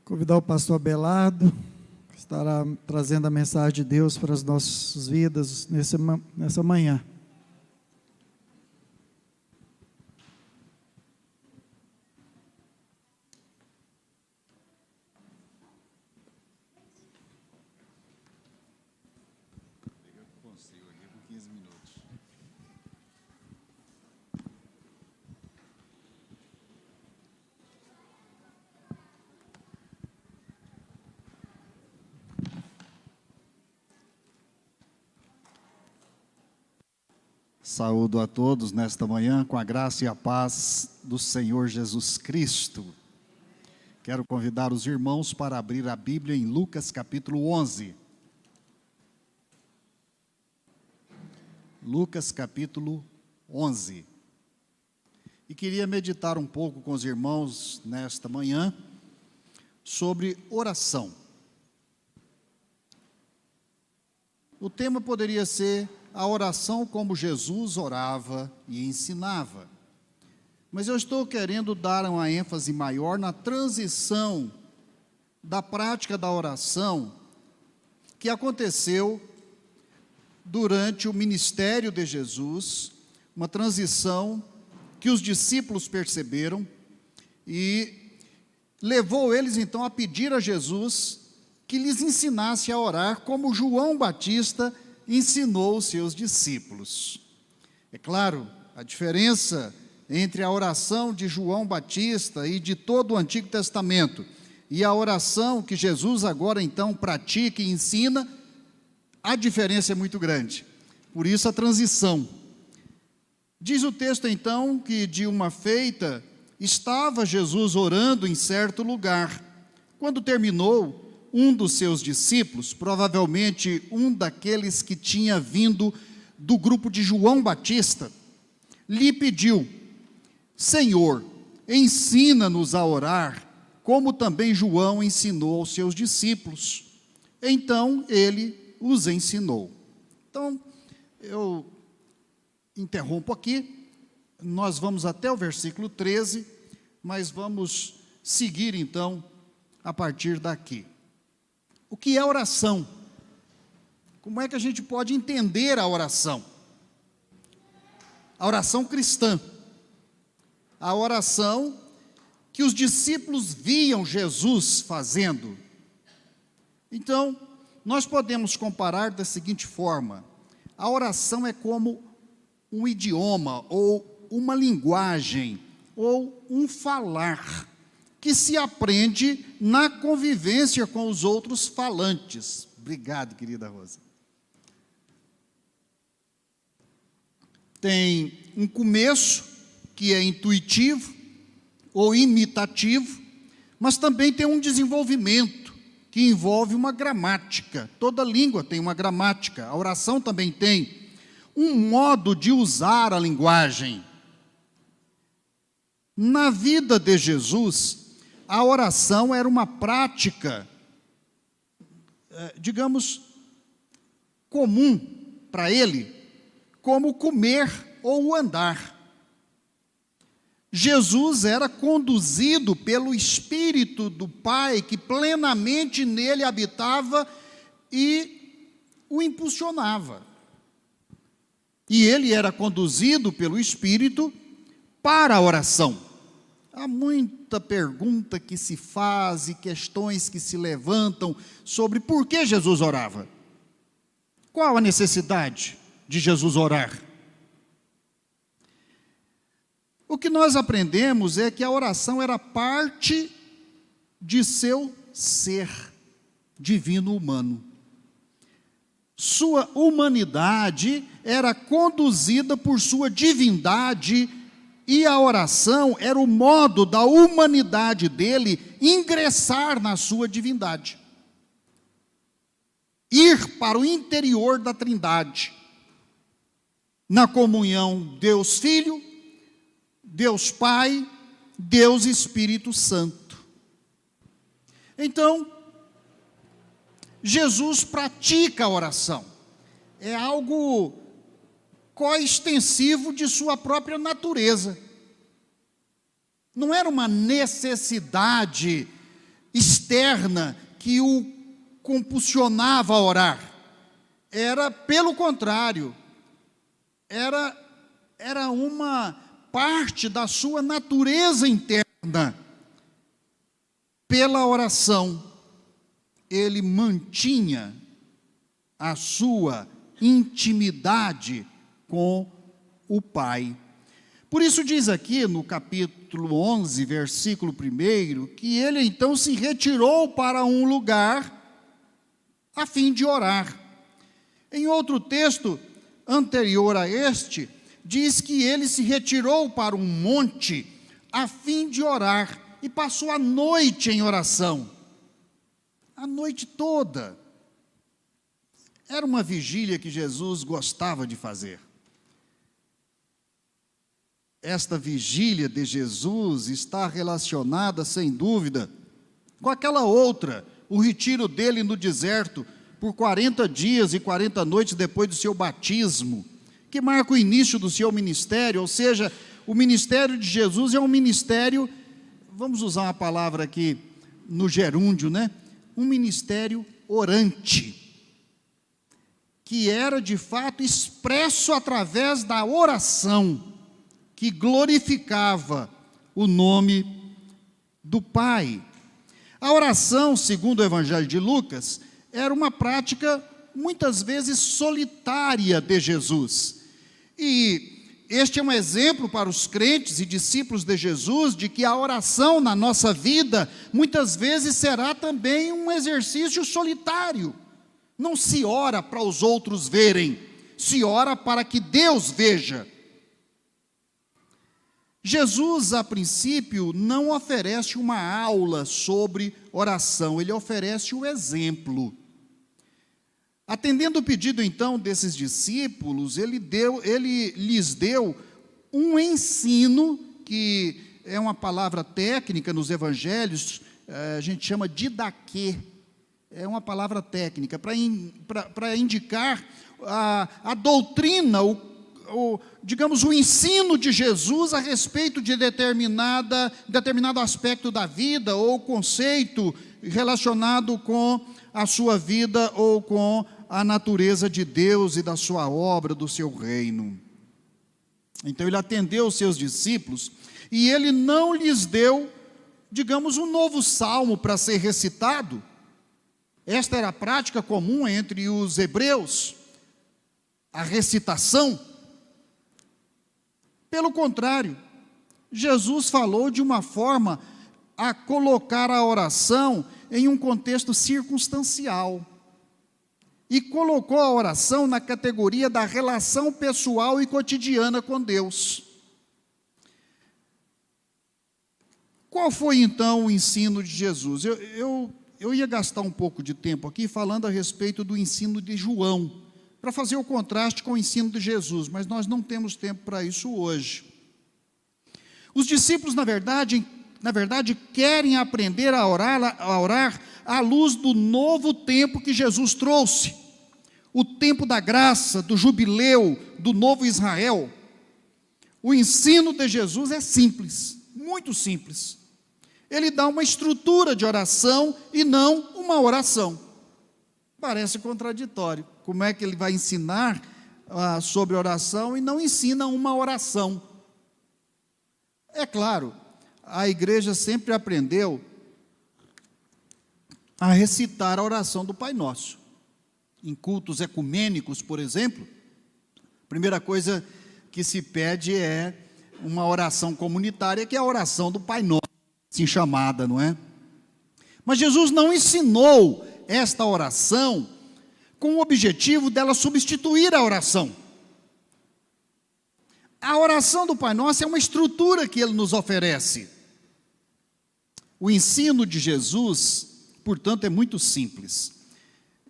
Convidar o pastor Abelardo, que estará trazendo a mensagem de Deus para as nossas vidas nessa manhã. Saúdo a todos nesta manhã com a graça e a paz do Senhor Jesus Cristo. Quero convidar os irmãos para abrir a Bíblia em Lucas capítulo 11. Lucas capítulo 11. E queria meditar um pouco com os irmãos nesta manhã sobre oração. O tema poderia ser a oração como Jesus orava e ensinava. Mas eu estou querendo dar uma ênfase maior na transição da prática da oração que aconteceu durante o ministério de Jesus, uma transição que os discípulos perceberam e levou eles então a pedir a Jesus que lhes ensinasse a orar como João Batista ensinou os seus discípulos. É claro, a diferença entre a oração de João Batista e de todo o Antigo Testamento e a oração que Jesus agora então pratica e ensina, a diferença é muito grande. Por isso a transição. Diz o texto então que de uma feita estava Jesus orando em certo lugar. Quando terminou, um dos seus discípulos, provavelmente um daqueles que tinha vindo do grupo de João Batista, lhe pediu: Senhor, ensina-nos a orar, como também João ensinou aos seus discípulos. Então ele os ensinou. Então, eu interrompo aqui, nós vamos até o versículo 13, mas vamos seguir então a partir daqui. O que é oração? Como é que a gente pode entender a oração? A oração cristã. A oração que os discípulos viam Jesus fazendo. Então, nós podemos comparar da seguinte forma: a oração é como um idioma, ou uma linguagem, ou um falar, que se aprende na convivência com os outros falantes. Obrigado, querida Rosa. Tem um começo, que é intuitivo ou imitativo, mas também tem um desenvolvimento, que envolve uma gramática. Toda língua tem uma gramática, a oração também tem um modo de usar a linguagem. Na vida de Jesus, a oração era uma prática, digamos, comum para ele, como comer ou andar. Jesus era conduzido pelo Espírito do Pai, que plenamente nele habitava e o impulsionava. E ele era conduzido pelo Espírito para a oração. Há muita pergunta que se faz e questões que se levantam sobre por que Jesus orava. Qual a necessidade de Jesus orar? O que nós aprendemos é que a oração era parte de seu ser divino humano. Sua humanidade era conduzida por sua divindade, e a oração era o modo da humanidade dele ingressar na sua divindade. Ir para o interior da Trindade, na comunhão Deus Filho, Deus Pai, Deus Espírito Santo. Então, Jesus pratica a oração. É algo coextensivo de sua própria natureza. Não era uma necessidade externa que o compulsionava a orar. Era, pelo contrário, era uma parte da sua natureza interna. Pela oração, ele mantinha a sua intimidade com o Pai. Por isso diz aqui no capítulo 11, versículo 1, que ele então se retirou para um lugar a fim de orar. Em outro texto anterior a este, diz que ele se retirou para um monte a fim de orar e passou a noite em oração. A noite toda. Era uma vigília que Jesus gostava de fazer. Esta vigília de Jesus está relacionada, sem dúvida, com aquela outra, o retiro dele no deserto, por 40 dias e 40 noites depois do seu batismo, que marca o início do seu ministério. Ou seja, o ministério de Jesus é um ministério, vamos usar uma palavra aqui no gerúndio, né? Um ministério orante, que era de fato expresso através da oração, que glorificava o nome do Pai. A oração, segundo o Evangelho de Lucas, era uma prática muitas vezes solitária de Jesus. E este é um exemplo para os crentes e discípulos de Jesus, de que a oração na nossa vida, muitas vezes será também um exercício solitário. Não se ora para os outros verem, se ora para que Deus veja. Jesus, a princípio, não oferece uma aula sobre oração, ele oferece o exemplo. Atendendo o pedido, então, desses discípulos, ele lhes deu um ensino, que é uma palavra técnica nos evangelhos, a gente chama didaquê, é uma palavra técnica, para indicar a doutrina, digamos, o ensino de Jesus a respeito de determinado aspecto da vida, ou conceito relacionado com a sua vida, ou com a natureza de Deus e da sua obra, do seu reino. Então ele atendeu os seus discípulos, e ele não lhes deu, digamos, um novo salmo para ser recitado. Esta era a prática comum entre os hebreus, a recitação. Pelo contrário, Jesus falou de uma forma a colocar a oração em um contexto circunstancial, e colocou a oração na categoria da relação pessoal e cotidiana com Deus. Qual foi então o ensino de Jesus? Eu ia gastar um pouco de tempo aqui falando a respeito do ensino de João, para fazer o contraste com o ensino de Jesus, mas nós não temos tempo para isso hoje. Os discípulos, na verdade, querem aprender a orar à luz do novo tempo que Jesus trouxe, o tempo da graça, do jubileu, do novo Israel. O ensino de Jesus é simples, muito simples. Ele dá uma estrutura de oração e não uma oração. Parece contraditório. Como é que ele vai ensinar sobre oração e não ensina uma oração? É claro, a igreja sempre aprendeu a recitar a oração do Pai Nosso. Em cultos ecumênicos, por exemplo, a primeira coisa que se pede é uma oração comunitária, que é a oração do Pai Nosso, assim chamada, não é? Mas Jesus não ensinou esta oração com o objetivo dela substituir a oração. A oração do Pai Nosso é uma estrutura que ele nos oferece. O ensino de Jesus, portanto, é muito simples.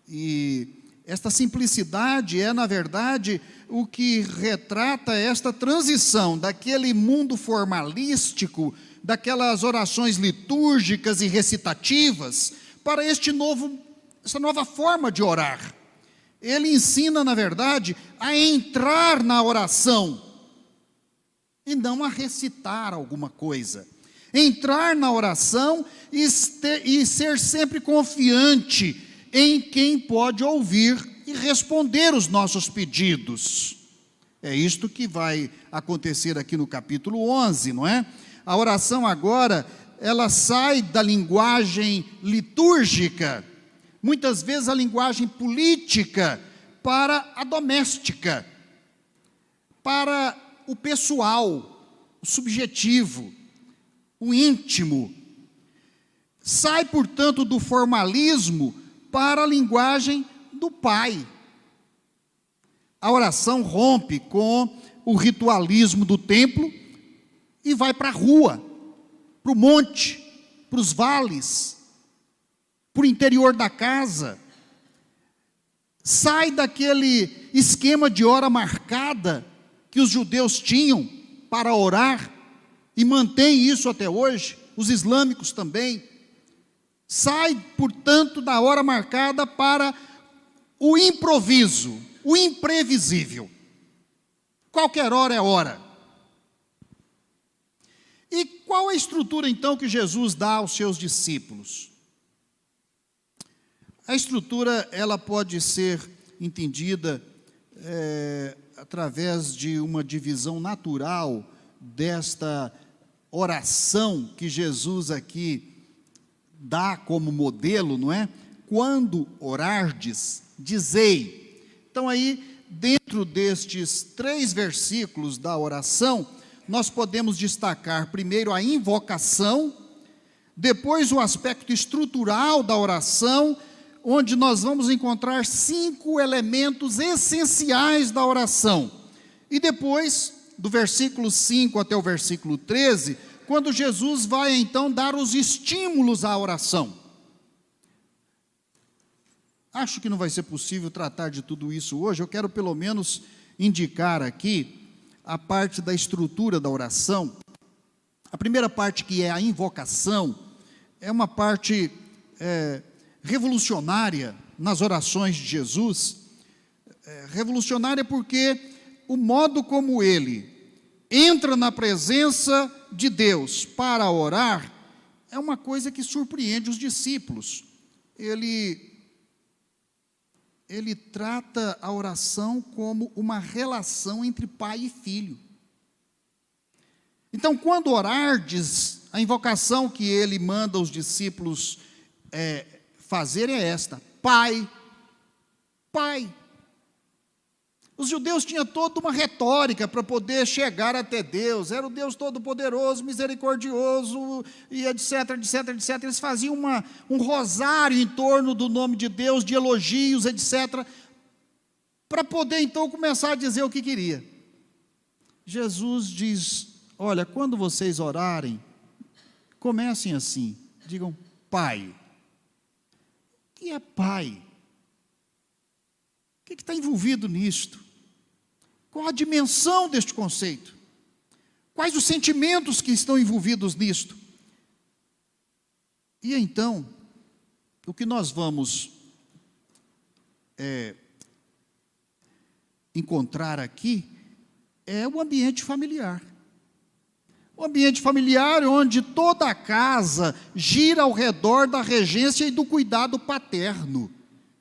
E esta simplicidade é, na verdade, o que retrata esta transição daquele mundo formalístico, daquelas orações litúrgicas e recitativas, para essa nova forma de orar. Ele ensina, na verdade, a entrar na oração, e não a recitar alguma coisa. entrar na oração e ser sempre confiante em quem pode ouvir e responder os nossos pedidos. É isto que vai acontecer aqui no capítulo 11, não é? A oração agora, ela sai da linguagem litúrgica, muitas vezes a linguagem política, para a doméstica, para o pessoal, o subjetivo, o íntimo. Sai, portanto, do formalismo para a linguagem do Pai. A oração rompe com o ritualismo do templo e vai para a rua, para o monte, para os vales, para o interior da casa. Sai daquele esquema de hora marcada que os judeus tinham para orar, e mantém isso até hoje, os islâmicos também. Sai, portanto, da hora marcada para o improviso, o imprevisível. Qualquer hora é hora. E qual a estrutura, então, que Jesus dá aos seus discípulos? A estrutura, ela pode ser entendida através de uma divisão natural desta oração que Jesus aqui dá como modelo, não é? Quando orardes, dizei. Então aí, dentro destes 3 versículos da oração, nós podemos destacar primeiro a invocação, depois o aspecto estrutural da oração, onde nós vamos encontrar 5 elementos essenciais da oração. E depois, do versículo 5 até o versículo 13, quando Jesus vai então dar os estímulos à oração. Acho que não vai ser possível tratar de tudo isso hoje. Eu quero pelo menos indicar aqui a parte da estrutura da oração. A primeira parte, que é a invocação, é uma parte revolucionária nas orações de Jesus. Revolucionária porque o modo como ele entra na presença de Deus para orar é uma coisa que surpreende os discípulos. Ele trata a oração como uma relação entre pai e filho. Então, quando orardes, a invocação que ele manda os discípulos fazer é esta: Pai, Pai. Os judeus tinham toda uma retórica para poder chegar até Deus. Era o Deus todo-poderoso, misericordioso, e etc, etc, etc. Eles faziam um rosário em torno do nome de Deus, de elogios, etc, para poder então começar a dizer o que queria. Jesus diz: olha, quando vocês orarem, comecem assim, digam Pai. O que é Pai? O que está envolvido nisto? Qual a dimensão deste conceito? Quais os sentimentos que estão envolvidos nisto? E então, o que nós vamos encontrar aqui é o ambiente familiar. O ambiente familiar onde toda a casa gira ao redor da regência e do cuidado paterno.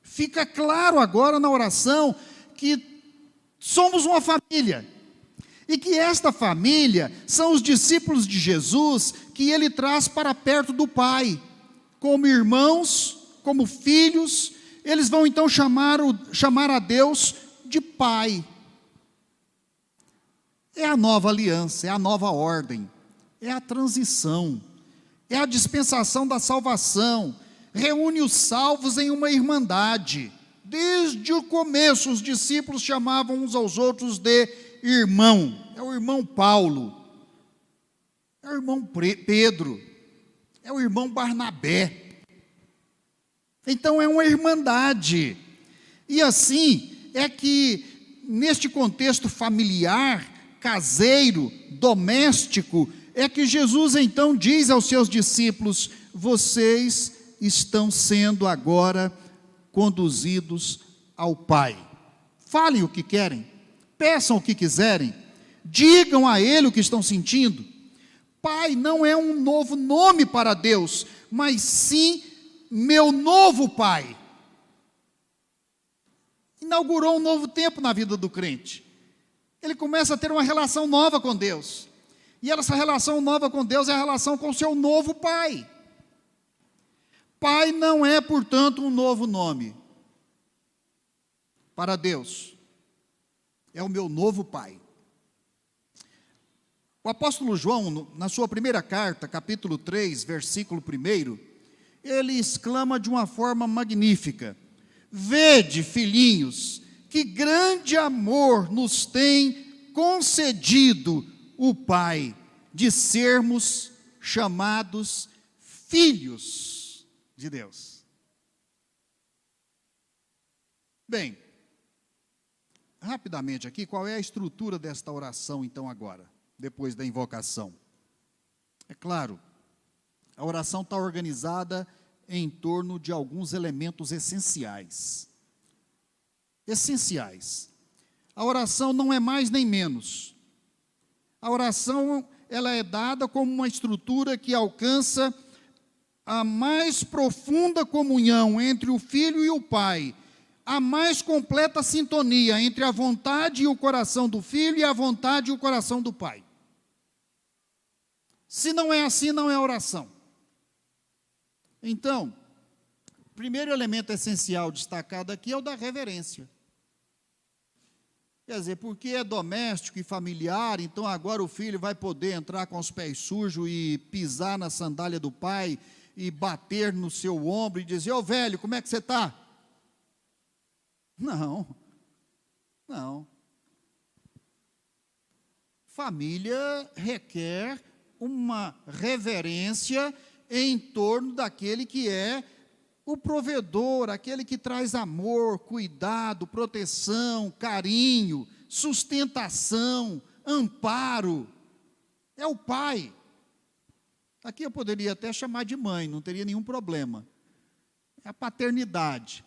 Fica claro agora na oração que somos uma família, e que esta família são os discípulos de Jesus, que ele traz para perto do Pai, como irmãos, como filhos. Eles vão então chamar a Deus de Pai. É a nova aliança, é a nova ordem, é a transição, é a dispensação da salvação, reúne os salvos em uma irmandade. Desde o começo, os discípulos chamavam uns aos outros de irmão. É o irmão Paulo, é o irmão Pedro, é o irmão Barnabé. Então é uma irmandade. E assim é que, neste contexto familiar, caseiro, doméstico, é que Jesus então diz aos seus discípulos: vocês estão sendo agora conduzidos ao Pai. Falem o que querem, peçam o que quiserem, digam a Ele o que estão sentindo, Pai não é um novo nome para Deus, mas sim meu novo Pai. Inaugurou um novo tempo na vida do crente. Ele começa a ter uma relação nova com Deus. E essa relação nova com Deus é a relação com o seu novo Pai. Pai não é, portanto, um novo nome para Deus. É o meu novo Pai. O apóstolo João, na sua primeira carta, capítulo 3, versículo 1, ele exclama de uma forma magnífica: vede, filhinhos, que grande amor nos tem concedido o Pai, de sermos chamados filhos de Deus. Bem, rapidamente aqui, qual é a estrutura desta oração então agora, depois da invocação? É claro, a oração está organizada em torno de alguns elementos essenciais. Essenciais. A oração não é mais nem menos. A oração, ela é dada como uma estrutura que alcança a mais profunda comunhão entre o Filho e o Pai, a mais completa sintonia entre a vontade e o coração do Filho e a vontade e o coração do Pai. Se não é assim, não é oração. Então, o primeiro elemento essencial destacado aqui é o da reverência. Quer dizer, porque é doméstico e familiar, então agora o filho vai poder entrar com os pés sujos e pisar na sandália do pai e bater no seu ombro e dizer: ô velho, como é que você está? Não, não. Família requer uma reverência em torno daquele que é o provedor, aquele que traz amor, cuidado, proteção, carinho, sustentação, amparo. É o pai. Aqui eu poderia até chamar de mãe, não teria nenhum problema. É a paternidade.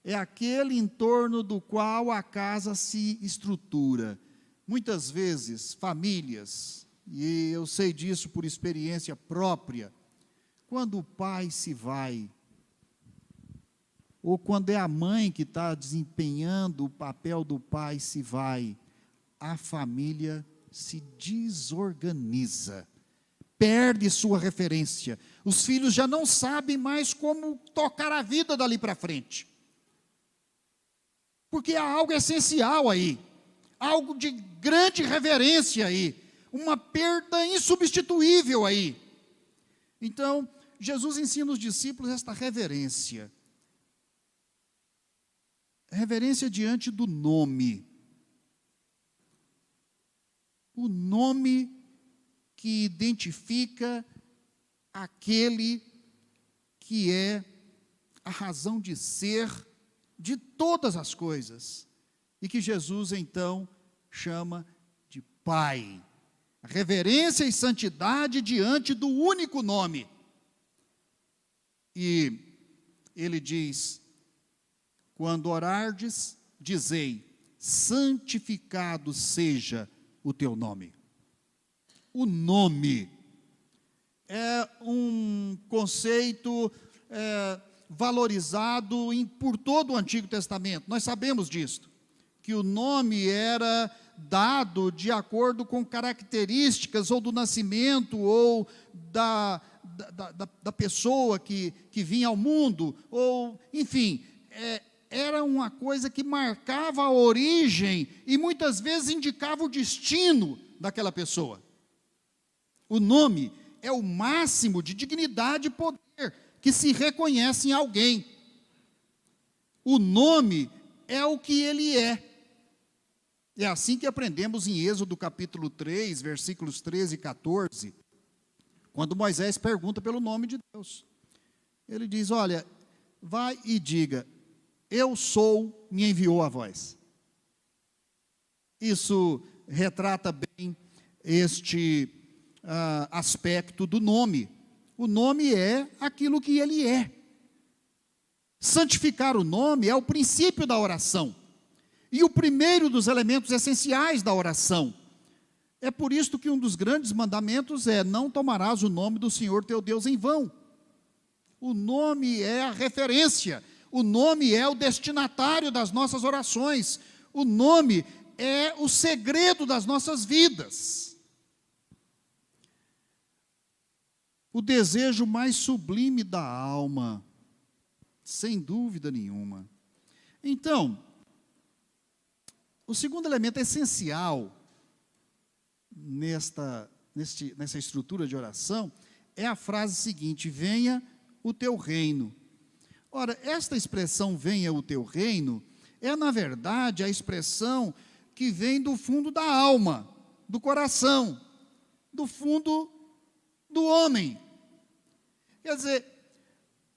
É aquele em torno do qual a casa se estrutura. Muitas vezes, famílias, e eu sei disso por experiência própria, quando o pai se vai, ou quando é a mãe que está desempenhando o papel do pai se vai, a família se desorganiza, perde sua referência. Os filhos já não sabem mais como tocar a vida dali para frente. Porque há algo essencial aí, algo de grande reverência aí, uma perda insubstituível aí. Então, Jesus ensina os discípulos esta reverência. Reverência diante do nome. O nome que identifica aquele que é a razão de ser de todas as coisas. E que Jesus, então, chama de Pai. Reverência e santidade diante do único nome. E ele diz: quando orardes, dizei: santificado seja o teu nome. O nome é um conceito valorizado por todo o Antigo Testamento. Nós sabemos disso, que o nome era dado de acordo com características ou do nascimento ou da pessoa que vinha ao mundo, ou, enfim, era uma coisa que marcava a origem e muitas vezes indicava o destino daquela pessoa. O nome é o máximo de dignidade e poder que se reconhece em alguém. O nome é o que ele é. É assim que aprendemos em Êxodo capítulo 3, versículos 13 e 14, quando Moisés pergunta pelo nome de Deus. Ele diz: olha, vai e diga: eu sou, me enviou a vós. Isso retrata bem este aspecto do nome. O nome é aquilo que ele é. Santificar o nome é o princípio da oração. E o primeiro dos elementos essenciais da oração. É por isso que um dos grandes mandamentos é: não tomarás o nome do Senhor teu Deus em vão. O nome é a referência, o nome é o destinatário das nossas orações, o nome é o segredo das nossas vidas. O desejo mais sublime da alma, sem dúvida nenhuma. Então, o segundo elemento essencial nessa estrutura de oração é a frase seguinte: venha o teu reino. Ora, esta expressão venha o teu reino é, na verdade, a expressão que vem do fundo da alma, do coração, do fundo do homem. Quer dizer,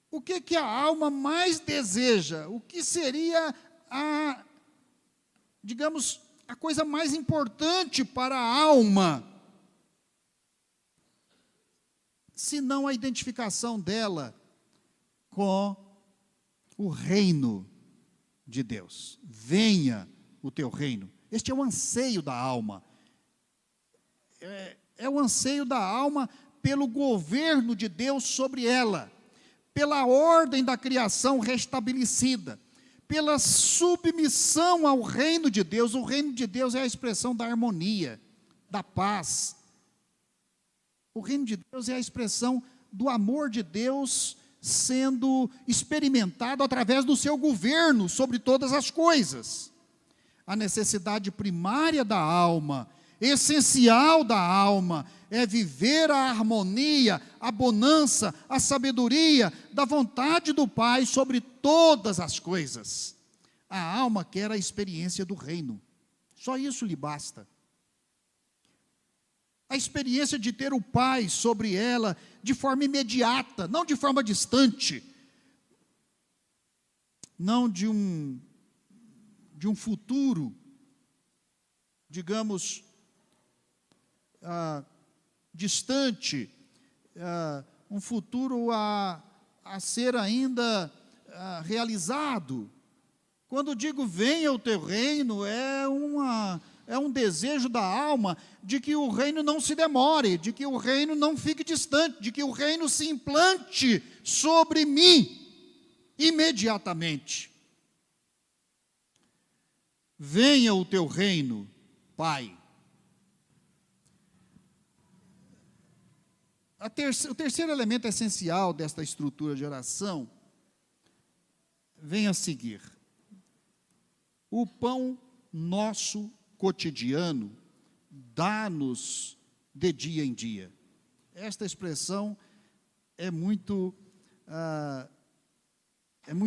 o que a alma mais deseja? O que seria digamos, a coisa mais importante para a alma, se não a identificação dela com o reino de Deus? Venha o teu reino. Este é o anseio da alma. É o anseio da alma pelo governo de Deus sobre ela, pela ordem da criação restabelecida, pela submissão ao reino de Deus. O reino de Deus é a expressão da harmonia, da paz. O reino de Deus é a expressão do amor de Deus sendo experimentado através do seu governo sobre todas as coisas. A necessidade primária da alma, essencial da alma, é viver a harmonia, a bonança, a sabedoria da vontade do Pai sobre todas as coisas. A alma quer a experiência do reino, só isso lhe basta. A experiência de ter o Pai sobre ela de forma imediata, não de forma distante, não de um futuro, digamos, distante, um futuro a ser ainda realizado. Quando digo venha o teu reino, é um desejo da alma de que o reino não se demore, de que o reino não fique distante, de que o reino se implante sobre mim imediatamente. Venha o teu reino, Pai. O terceiro elemento essencial desta estrutura de oração vem a seguir: o pão nosso cotidiano dá-nos de dia em dia. Esta expressão é muito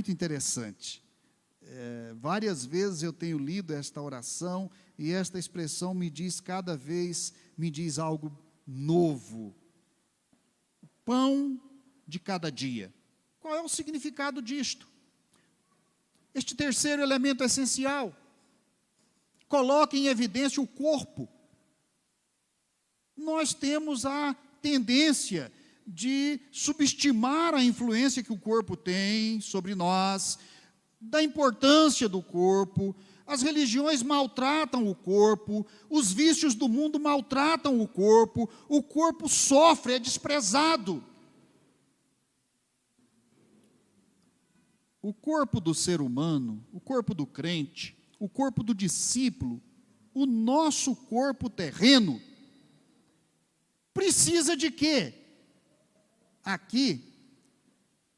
interessante. Várias vezes eu tenho lido esta oração e esta expressão cada vez me diz algo novo. Pão de cada dia. Qual é o significado disto? Este terceiro elemento essencial coloca em evidência o corpo. Nós temos a tendência de subestimar a influência que o corpo tem sobre nós, da importância do corpo. As religiões maltratam o corpo, os vícios do mundo maltratam o corpo sofre, é desprezado. O corpo do ser humano, o corpo do crente, o corpo do discípulo, o nosso corpo terreno, precisa de quê? Aqui,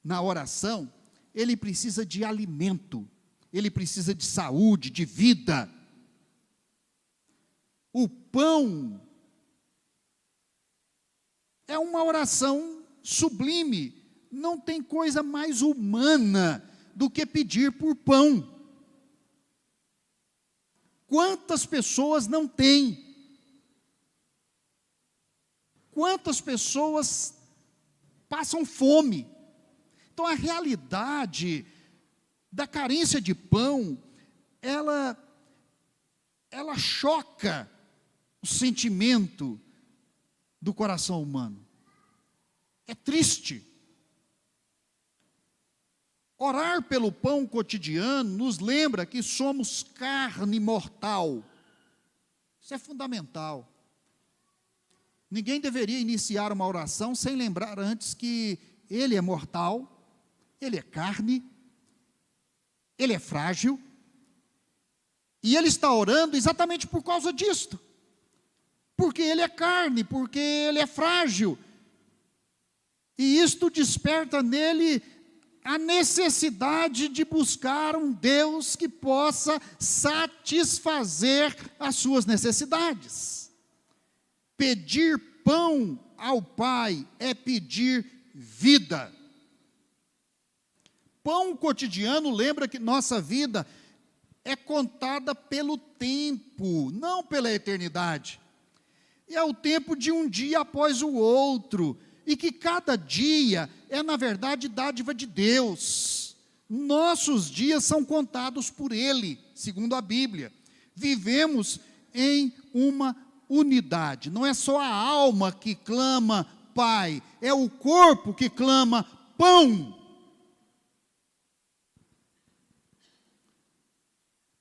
na oração, ele precisa de alimento, ele precisa de saúde, de vida. O pão é uma oração sublime, não tem coisa mais humana do que pedir por pão. Quantas pessoas não têm? Quantas pessoas passam fome? Então a realidade da carência de pão, ela choca o sentimento do coração humano. É triste. Orar pelo pão cotidiano nos lembra que somos carne mortal. Isso é fundamental. Ninguém deveria iniciar uma oração sem lembrar antes que ele é mortal, ele é carne, ele é frágil, e ele está orando exatamente por causa disto. Porque ele é carne, porque ele é frágil. E isto desperta nele a necessidade de buscar um Deus que possa satisfazer as suas necessidades. Pedir pão ao Pai é pedir vida. Pão cotidiano lembra que nossa vida é contada pelo tempo, não pela eternidade. E é o tempo de um dia após o outro, e que cada dia é, na verdade, dádiva de Deus. Nossos dias são contados por Ele, segundo a Bíblia. Vivemos em uma unidade. Não é só a alma que clama Pai, é o corpo que clama pão.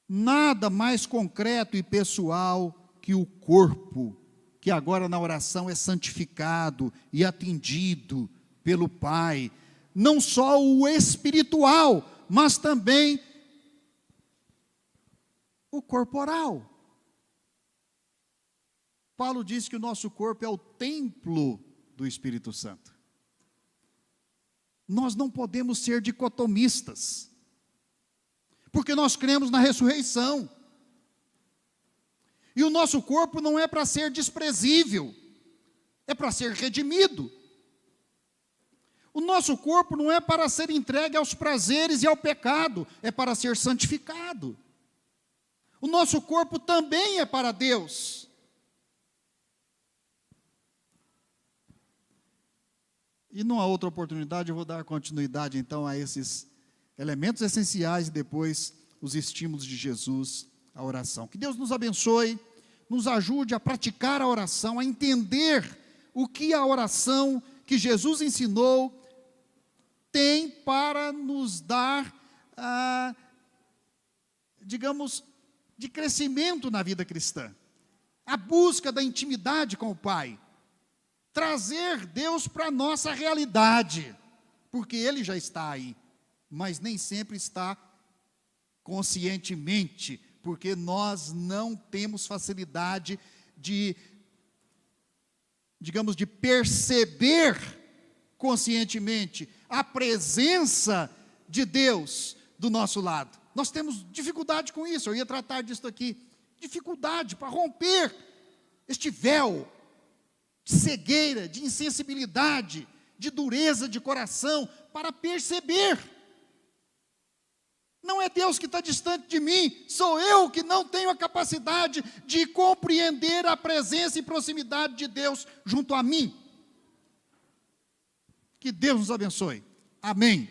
Nada mais concreto e pessoal que o corpo, que agora na oração é santificado e atendido pelo Pai. Não só o espiritual, mas também o corporal. Paulo diz que o nosso corpo é o templo do Espírito Santo. Nós não podemos ser dicotomistas, porque nós cremos na ressurreição. E o nosso corpo não é para ser desprezível, é para ser redimido. O nosso corpo não é para ser entregue aos prazeres e ao pecado, é para ser santificado. O nosso corpo também é para Deus. E numa outra oportunidade eu vou dar continuidade então a esses elementos essenciais e depois os estímulos de Jesus à oração. Que Deus nos abençoe, nos ajude a praticar a oração, a entender o que a oração que Jesus ensinou tem para nos dar, digamos, de crescimento na vida cristã. A busca da intimidade com o Pai. Trazer Deus para a nossa realidade, porque Ele já está aí, mas nem sempre está conscientemente, porque nós não temos facilidade de, digamos, de perceber conscientemente a presença de Deus do nosso lado. Nós temos dificuldade com isso, eu ia tratar disso aqui, dificuldade para romper este véu de cegueira, de insensibilidade, de dureza de coração, para perceber. Não é Deus que está distante de mim, sou eu que não tenho a capacidade de compreender a presença e proximidade de Deus junto a mim. Que Deus nos abençoe. Amém.